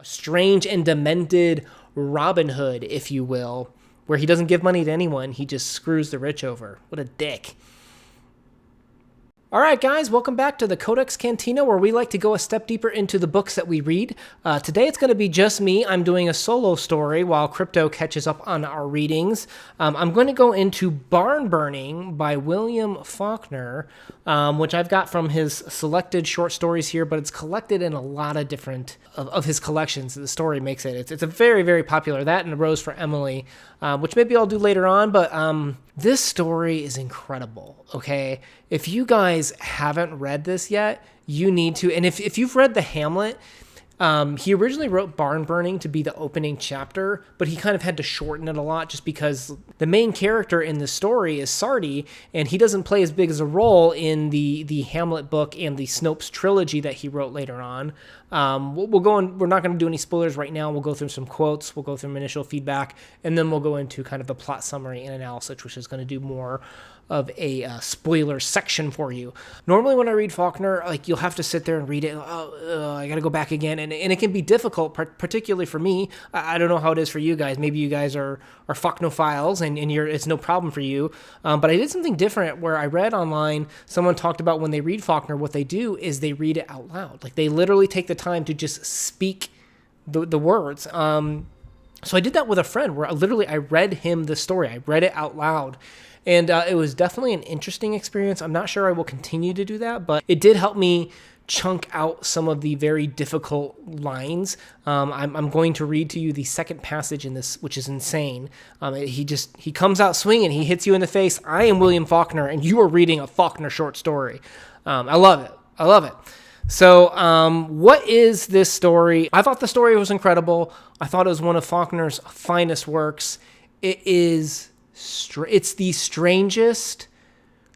strange and demented Robin Hood, if you will, where he doesn't give money to anyone. He just screws the rich over. What a dick. All right, guys, welcome back to the CodeX Cantina, where we like to go a step deeper into the books that we read. Today, it's going to be just me. I'm doing a solo story while Crypto catches up on our readings. I'm going to go into Barn Burning by William Faulkner, which I've got from his selected short stories here, but it's collected in a lot of different of his collections. The story makes it. It's a very, very popular. That and A Rose for Emily, which maybe I'll do later on, but this story is incredible, okay? If you guys haven't read this yet, you need to. And if you've read the Hamlet, he originally wrote Barn Burning to be the opening chapter, but he kind of had to shorten it a lot just because the main character in the story is Sardi, and he doesn't play as big as a role in the Hamlet book and the Snopes trilogy that he wrote later on. We'll go on, we're not going to do any spoilers right now. We'll go through some quotes, we'll go through initial feedback, and then we'll go into kind of the plot summary and analysis, which is going to do more of a spoiler section for you. Normally when I read Faulkner, like, you'll have to sit there and read it. I got to go back again. And it can be difficult, particularly for me. I don't know how it is for you guys. Maybe you guys are Faulknophiles and it's no problem for you. But I did something different where I read online, someone talked about when they read Faulkner, what they do is they read it out loud. Like, they literally take the time to just speak the words. So I did that with a friend where I read him the story. I read it out loud. And it was definitely an interesting experience. I'm not sure I will continue to do that, but it did help me chunk out some of the very difficult lines. I'm going to read to you the second passage in this, which is insane. He comes out swinging. He hits you in the face. I am William Faulkner, and you are reading a Faulkner short story. I love it. I love it. So what is this story? I thought the story was incredible. I thought it was one of Faulkner's finest works. It's the strangest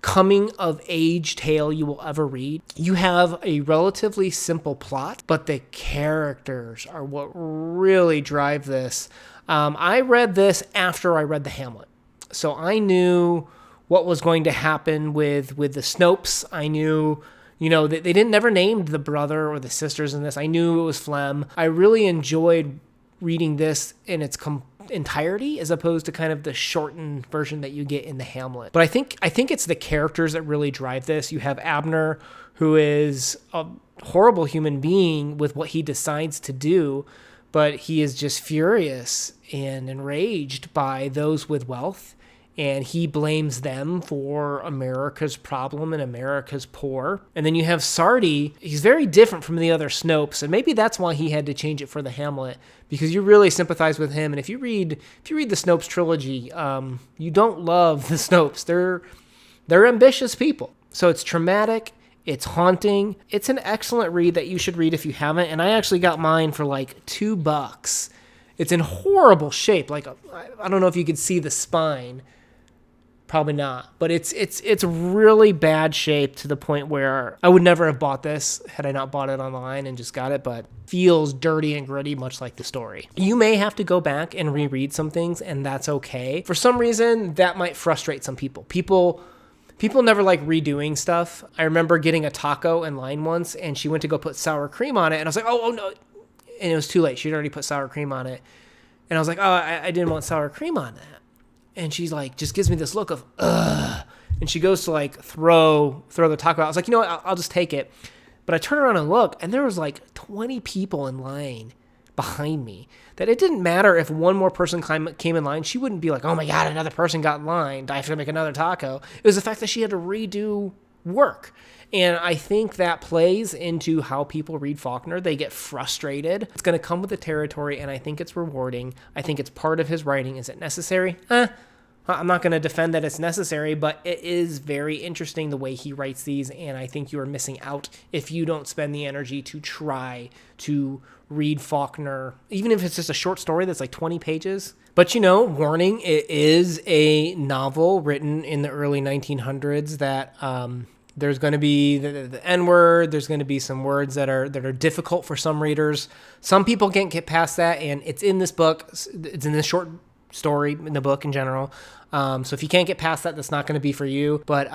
coming-of-age tale you will ever read. You have a relatively simple plot, but the characters are what really drive this. I read this after I read the Hamlet, so I knew what was going to happen with the Snopes. I knew, they didn't never named the brother or the sisters in this. I knew it was phlegm. I really enjoyed reading this in its entirety as opposed to kind of the shortened version that you get in the Hamlet. But I think it's the characters that really drive this. You have Abner, who is a horrible human being with what he decides to do, but he is just furious and enraged by those with wealth, and he blames them for America's problem and America's poor. And then you have Sardi. He's very different from the other Snopes, and maybe that's why he had to change it for the Hamlet, because you really sympathize with him. And if you read the Snopes trilogy, you don't love the Snopes. They're ambitious people. So it's traumatic. It's haunting. It's an excellent read that you should read if you haven't. And I actually got mine for like $2. It's in horrible shape. Like, I don't know if you could see the spine. Probably not, but it's really bad shape to the point where I would never have bought this had I not bought it online and just got it, but feels dirty and gritty, much like the story. You may have to go back and reread some things, and that's okay. For some reason, that might frustrate some people. People never like redoing stuff. I remember getting a taco in line once, and she went to go put sour cream on it, and I was like, oh no, and it was too late. She'd already put sour cream on it, and I was like, oh, I didn't want sour cream on that. And she's like, just gives me this look of, ugh. And she goes to like throw the taco out. I was like, you know what, I'll just take it. But I turn around and look, and there was like 20 people in line behind me. That it didn't matter if one more person came in line. She wouldn't be like, oh my God, another person got in line. Do I have to make another taco? It was the fact that she had to redo work. And I think that plays into how people read Faulkner. They get frustrated. It's going to come with the territory, and I think it's rewarding. I think it's part of his writing. Is it necessary? I'm not going to defend that it's necessary, but it is very interesting the way he writes these, and I think you are missing out if you don't spend the energy to try to read Faulkner, even if it's just a short story that's like 20 pages. But, warning, it is a novel written in the early 1900s that there's going to be the N-word. There's going to be some words that are difficult for some readers. Some people can't get past that, and it's in this book. It's in this short story in the book in general. So if you can't get past that, that's not going to be for you. But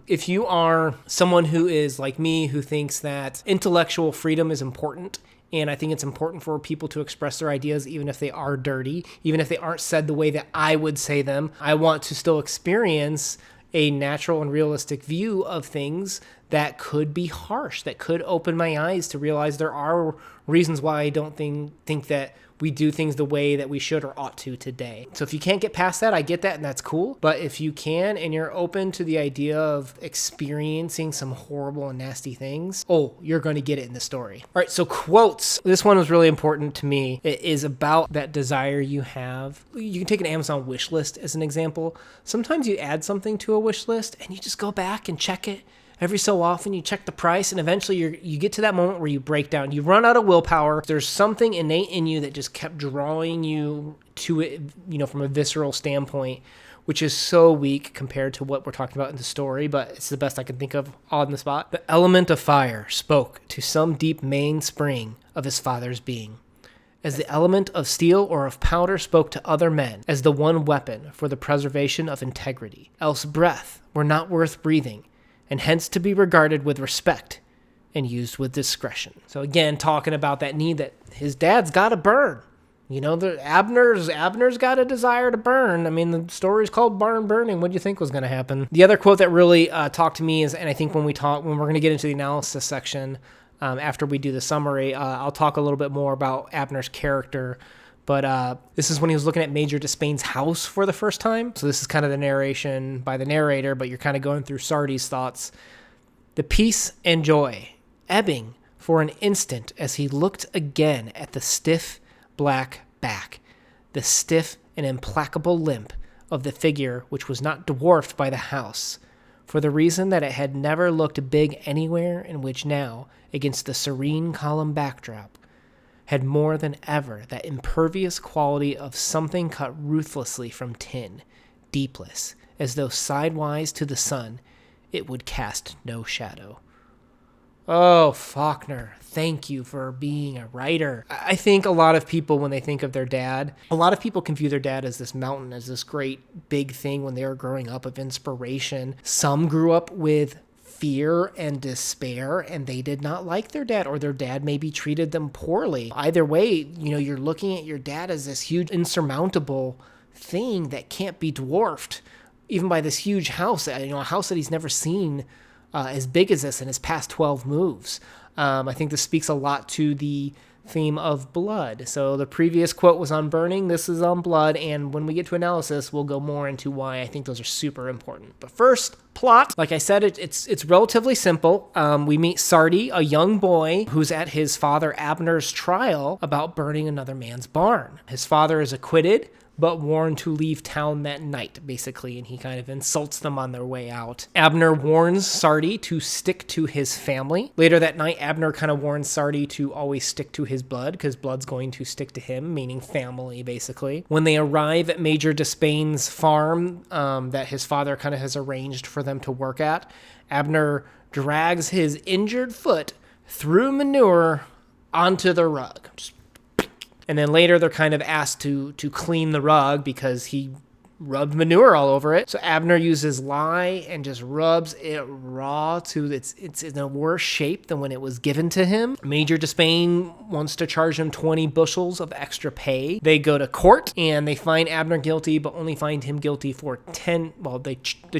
if you are someone who is like me, who thinks that intellectual freedom is important And I think it's important for people to express their ideas, even if they are dirty, even if they aren't said the way that I would say them. I want to still experience a natural and realistic view of things that could be harsh, that could open my eyes to realize there are reasons why I don't think that we do things the way that we should or ought to today. So if you can't get past that, I get that, and that's cool. But if you can, and you're open to the idea of experiencing some horrible and nasty things, you're going to get it in the story. All right, so quotes. This one was really important to me. It is about that desire you have. You can take an Amazon wish list as an example. Sometimes you add something to a wish list, and you just go back and check it. Every so often, you check the price, and eventually you get to that moment where you break down. You run out of willpower. There's something innate in you that just kept drawing you to it, from a visceral standpoint, which is so weak compared to what we're talking about in the story, but it's the best I can think of on the spot. The element of fire spoke to some deep mainspring of his father's being, as the element of steel or of powder spoke to other men as the one weapon for the preservation of integrity. Else breath were not worth breathing, and hence to be regarded with respect and used with discretion. So again, talking about that need that his dad's got to burn. Abner's got a desire to burn. I mean, the story's called Barn Burning. What do you think was going to happen? The other quote that really talked to me is, and I think when we're going to get into the analysis section, after we do the summary, I'll talk a little bit more about Abner's character. But this is when he was looking at Major Despain's house for the first time. So this is kind of the narration by the narrator, but you're kind of going through Sardi's thoughts. The peace and joy ebbing for an instant as he looked again at the stiff black back, the stiff and implacable limp of the figure which was not dwarfed by the house, for the reason that it had never looked big anywhere, and which now, against the serene column backdrop, had more than ever that impervious quality of something cut ruthlessly from tin, deepless, as though sidewise to the sun, it would cast no shadow. Oh, Faulkner, thank you for being a writer. I think a lot of people, when they think of their dad, a lot of people can view their dad as this mountain, as this great big thing when they were growing up of inspiration. Some grew up with fear and despair, and they did not like their dad, or their dad maybe treated them poorly. Either way, you're looking at your dad as this huge insurmountable thing that can't be dwarfed even by this huge house, a house that he's never seen as big as this in his past 12 moves. I think this speaks a lot to the theme of blood. So the previous quote was on burning, this is on blood, and when we get to analysis, we'll go more into why I think those are super important. But first, plot. Like I said, it's relatively simple. We meet Sardi, a young boy who's at his father Abner's trial about burning another man's barn. His father is acquitted, but warned to leave town that night, basically, and he kind of insults them on their way out. Abner warns Sardi to stick to his family. Later that night, Abner kind of warns Sardi to always stick to his blood, because blood's going to stick to him, meaning family, basically. When they arrive at Major Despain's farm that his father kind of has arranged for them to work at, Abner drags his injured foot through manure onto the rug. And then later they're kind of asked to clean the rug because he rubbed manure all over it. So Abner uses lye and just rubs it raw to it's in a worse shape than when it was given to him. Major Despain wants to charge him 20 bushels of extra pay. They go to court and they find Abner guilty, but only find him guilty for 10. Well, the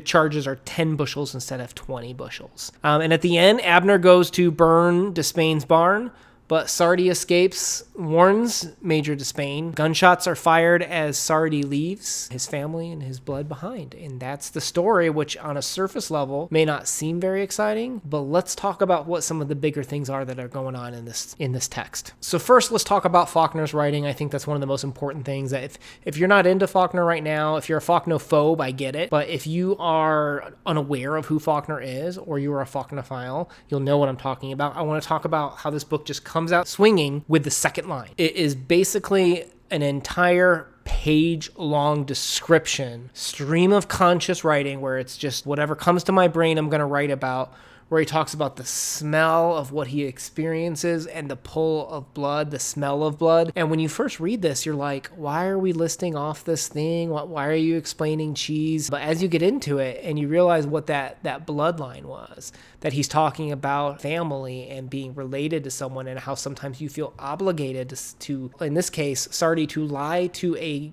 charges are 10 bushels instead of 20 bushels. And at the end, Abner goes to burn Despain's barn, but Sardi escapes, warns Major Despain. Gunshots are fired as Sardi leaves his family and his blood behind. And that's the story, which on a surface level may not seem very exciting, but let's talk about what some of the bigger things are that are going on in this text. So first, let's talk about Faulkner's writing. I think that's one of the most important things. That if you're not into Faulkner right now, if you're a Faulknophobe, I get it. But if you are unaware of who Faulkner is, or you are a Faulknophile, you'll know what I'm talking about. I want to talk about how this book just comes out swinging with the second line. It is basically an entire page-long description, stream of conscious writing, where it's just whatever comes to my brain I'm going to write about, where he talks about the smell of what he experiences and the pull of blood, the smell of blood. And when you first read this, you're like, why are we listing off this thing? Why are you explaining cheese? But as you get into it and you realize what that bloodline was, that he's talking about family and being related to someone, and how sometimes you feel obligated to in this case, Sardi, to lie to a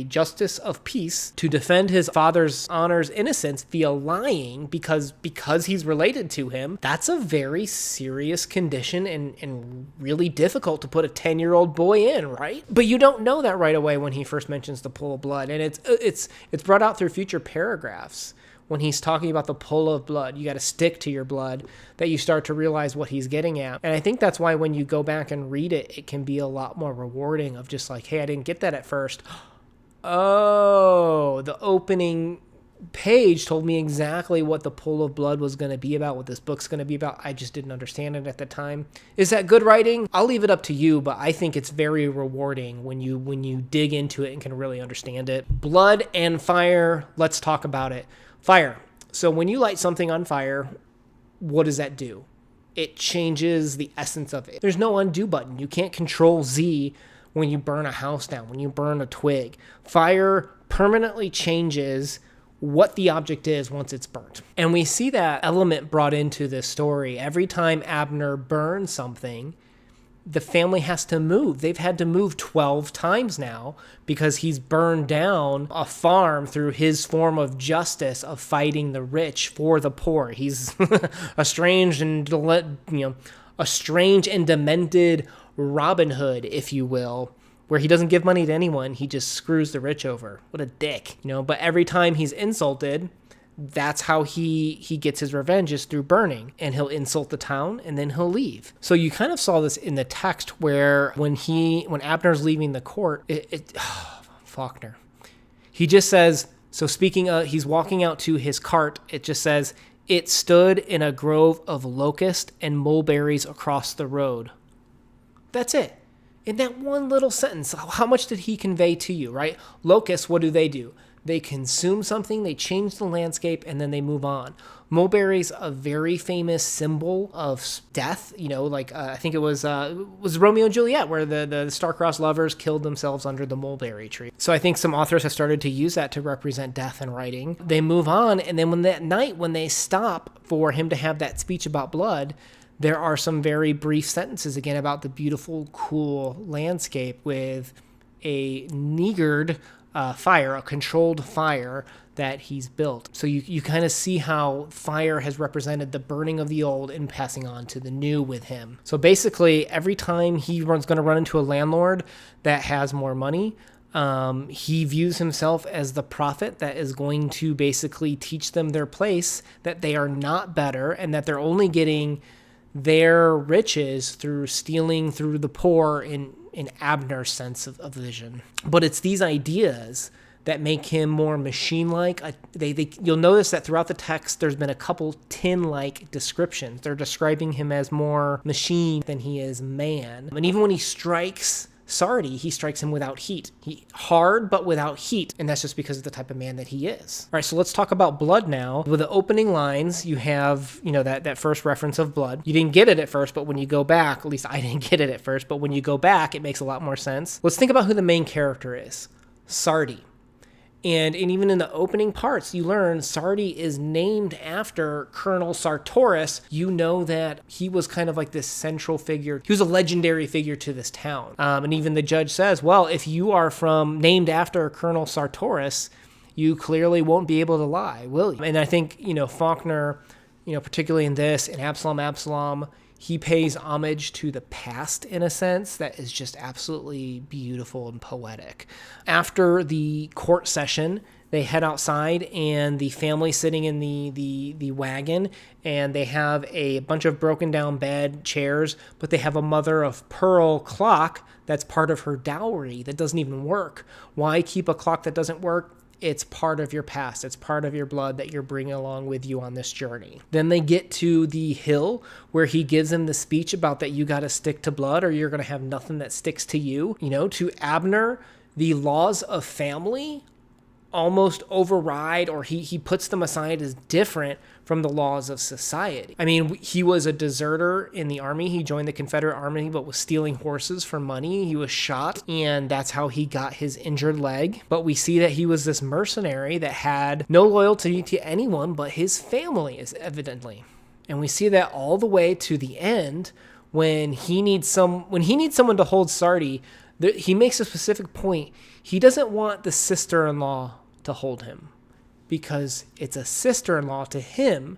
justice of peace to defend his father's honor's innocence via lying because he's related to him. That's a very serious condition and really difficult to put a 10-year-old boy in, right? But you don't know that right away when he first mentions the pull of blood, and it's brought out through future paragraphs. When he's talking about the pull of blood, you got to stick to your blood, that you start to realize what he's getting at. And I think that's why when you go back and read it, it can be a lot more rewarding of just like, hey, I didn't get that at first. Oh, the opening page told me exactly what the pull of blood was going to be about, what this book's going to be about. I just didn't understand it at the time. Is that good writing? I'll leave it up to you, but I think it's very rewarding when you dig into it and can really understand it. Blood and fire, let's talk about it. Fire. So when you light something on fire, what does that do? It changes the essence of it. There's no undo button. You can't control Z when you burn a house down, when you burn a twig. Fire permanently changes what the object is once it's burnt. And we see that element brought into this story. Every time Abner burns something, the family has to move. They've had to move 12 times now because he's burned down a farm through his form of justice of fighting the rich for the poor. He's a strange and demented Robin Hood, if you will, where he doesn't give money to anyone. He just screws the rich over. What a dick, But every time he's insulted, that's how he gets his revenge, is through burning. And he'll insult the town and then he'll leave. So you kind of saw this in the text where when Abner's leaving the court, Faulkner, he just says, so speaking of, he's walking out to his cart, it just says, it stood in a grove of locust and mulberries across the road. That's it. In that one little sentence, how much did he convey to you, right? Locusts, what do? They consume something, they change the landscape, and then they move on. Mulberry's a very famous symbol of death. I think it was Romeo and Juliet, where the star-crossed lovers killed themselves under the mulberry tree. So I think some authors have started to use that to represent death in writing. They move on, and then when they stop for him to have that speech about blood, there are some very brief sentences again about the beautiful, cool landscape with a niggard fire, a controlled fire that he's built. So you kind of see how fire has represented the burning of the old and passing on to the new with him. So basically, every time he's going to run into a landlord that has more money, he views himself as the prophet that is going to basically teach them their place, that they are not better, and that they're only getting their riches through stealing through the poor in Abner's sense of vision. But it's these ideas that make him more machine-like. You'll notice that throughout the text, there's been a couple tin-like descriptions. They're describing him as more machine than he is man. And even when he strikes Sardi, he strikes him without heat. Hard, but without heat. And that's just because of the type of man that he is. All right, so let's talk about blood now. With the opening lines, you have, that first reference of blood. You didn't get it at first, but when you go back, at least I didn't get it at first, but when you go back, it makes a lot more sense. Let's think about who the main character is. Sardi. And even in the opening parts, you learn Sardi is named after Colonel Sartoris. You know that he was kind of like this central figure. He was a legendary figure to this town. And even the judge says, well, if you are named after Colonel Sartoris, you clearly won't be able to lie, will you? And I think, Faulkner, particularly in this, in Absalom, he pays homage to the past in a sense that is just absolutely beautiful and poetic. After the court session, they head outside and the family sitting in the wagon, and they have a bunch of broken down bed, chairs, but they have a mother of pearl clock that's part of her dowry that doesn't even work. Why keep a clock that doesn't work? It's part of your past. It's part of your blood that you're bringing along with you on this journey. Then they get to the hill where he gives them the speech about that you got to stick to blood or you're going to have nothing that sticks to you. To Abner, the laws of family almost override, or he puts them aside as different from the laws of society. I mean, he was a deserter in the army. He joined the Confederate Army, but was stealing horses for money. He was shot, and that's how he got his injured leg. But we see that he was this mercenary that had no loyalty to anyone but his family, is evidently. And we see that all the way to the end when he needs someone to hold Sardi. He makes a specific point. He doesn't want the sister-in-law to hold him because it's a sister-in-law to him.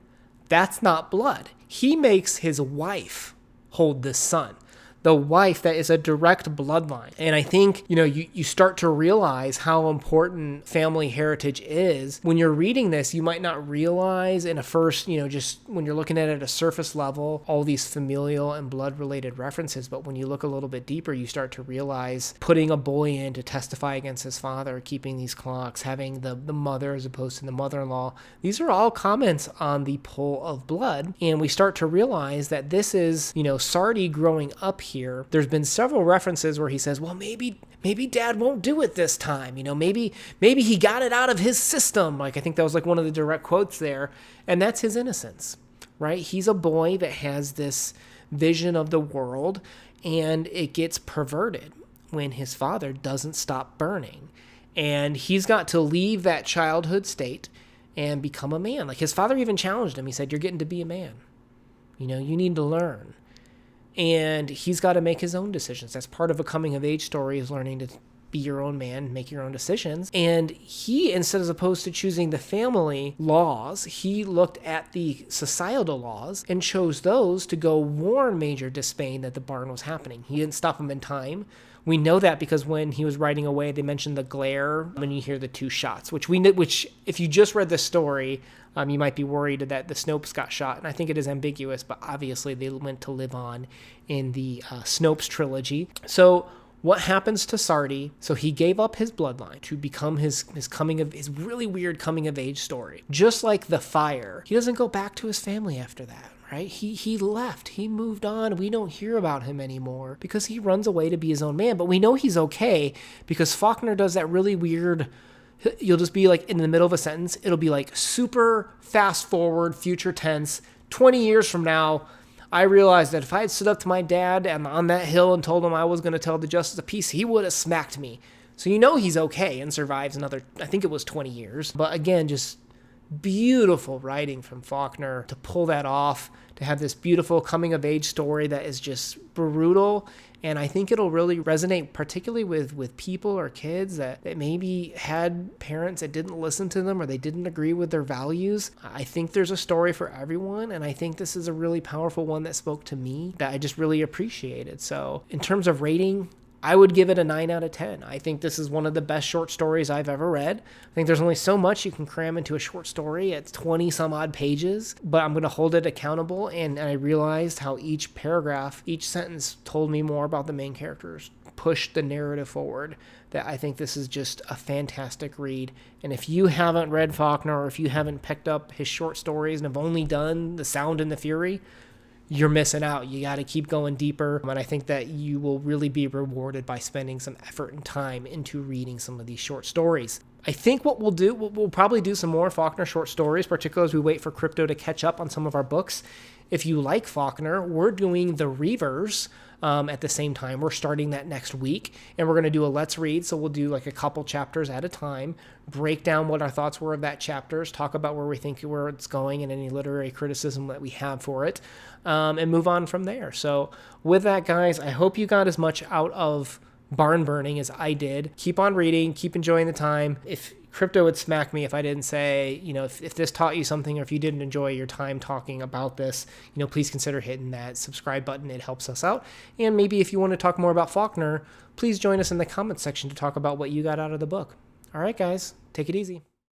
That's not blood. He makes his wife hold this son. The wife that is a direct bloodline. And I think, you start to realize how important family heritage is. When you're reading this, you might not realize in a first, just when you're looking at it at a surface level, all these familial and blood-related references. But when you look a little bit deeper, you start to realize putting a boy in to testify against his father, keeping these clocks, having the mother as opposed to the mother-in-law. These are all comments on the pull of blood. And we start to realize that this is, Sardi growing up here. There's been several references where he says, well, maybe dad won't do it this time. Maybe he got it out of his system. I think that was one of the direct quotes there. And that's his innocence, right? He's a boy that has this vision of the world, and it gets perverted when his father doesn't stop burning. And he's got to leave that childhood state and become a man. His father even challenged him. He said, you're getting to be a man. You need to learn. And he's got to make his own decisions. That's part of a coming of age story, is learning to be your own man, make your own decisions. And he, instead as opposed to choosing the family laws, he looked at the societal laws and chose those to go warn Major Despain that the barn was happening. He didn't stop him in time. We know that because when he was riding away, they mentioned the glare when you hear the two shots, which if you just read the story, you might be worried that the Snopes got shot. And I think it is ambiguous, but obviously they went to live on in the Snopes trilogy. So what happens to Sardi? So he gave up his bloodline to become his really weird coming of age story. Just like the fire, he doesn't go back to his family after that. Right? He left. He moved on. We don't hear about him anymore because he runs away to be his own man. But we know he's okay because Faulkner does that really weird. You'll just be in the middle of a sentence. It'll be super fast forward, future tense. 20 years from now, I realized that if I had stood up to my dad on that hill and told him I was going to tell the justice of peace, he would have smacked me. So he's okay and survives another, I think it was 20 years. But again, just beautiful writing from Faulkner to pull that off, to have this beautiful coming of age story that is just brutal. And I think it'll really resonate particularly with people or kids that maybe had parents that didn't listen to them or they didn't agree with their values. I think there's a story for everyone, and I think this is a really powerful one that spoke to me that I just really appreciated. So in terms of rating, I would give it a 9 out of 10. I think this is one of the best short stories I've ever read. I think there's only so much you can cram into a short story. It's 20 some odd pages, but I'm going to hold it accountable. And I realized how each paragraph, each sentence told me more about the main characters, pushed the narrative forward. That I think this is just a fantastic read. And if you haven't read Faulkner, or if you haven't picked up his short stories and have only done The Sound and the Fury, you're missing out. You got to keep going deeper. And I think that you will really be rewarded by spending some effort and time into reading some of these short stories. I think what we'll do, we'll probably do some more Faulkner short stories, particularly as we wait for crypto to catch up on some of our books. If you like Faulkner, we're doing The Reavers at the same time. We're starting that next week, and we're going to do a Let's Read. So we'll do a couple chapters at a time, break down what our thoughts were of that chapters, talk about where we think where it's going and any literary criticism that we have for it, and move on from there. So with that, guys, I hope you got as much out of barn burning as I did. Keep on reading, keep enjoying the time. If crypto would smack me if I didn't say, if this taught you something, or if you didn't enjoy your time talking about this, please consider hitting that subscribe button. It helps us out. And maybe if you want to talk more about Faulkner, please join us in the comments section to talk about what you got out of the book. All right, guys, take it easy.